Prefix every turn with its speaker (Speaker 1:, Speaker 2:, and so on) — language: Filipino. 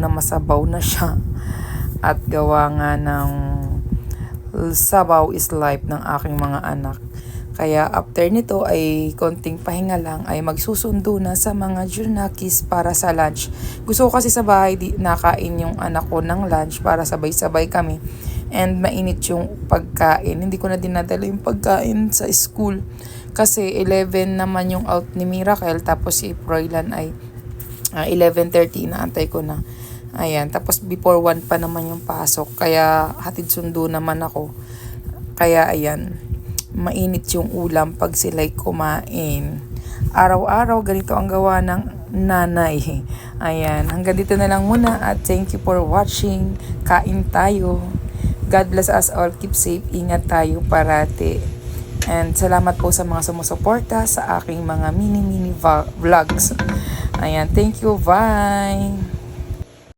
Speaker 1: na masabaw na siya. At gawa nga ng sabaw is life ng aking mga anak. Kaya after nito ay konting pahinga lang ay magsusundo na sa mga junakis para sa lunch. Gusto ko kasi sa bahay nakain yung anak ko ng lunch para sabay-sabay kami. And mainit yung pagkain. Hindi ko na dinadala yung pagkain sa school. Kasi 11 naman yung out ni Miracle. Tapos si Froilan ay 11:30. Inaantay ko na. Ayan. Tapos before 1 pa naman yung pasok. Kaya hatid sundo naman ako. Kaya ayan. Mainit yung ulam pag sila'y kumain. Araw-araw ganito ang gawa ng nanay. Ayan, hanggang dito na lang muna at thank you for watching. Kain tayo. God bless us all. Keep safe. Ingat tayo parati. And salamat po sa mga sumusuporta sa aking mga mini vlogs. Ayan, thank you. Bye!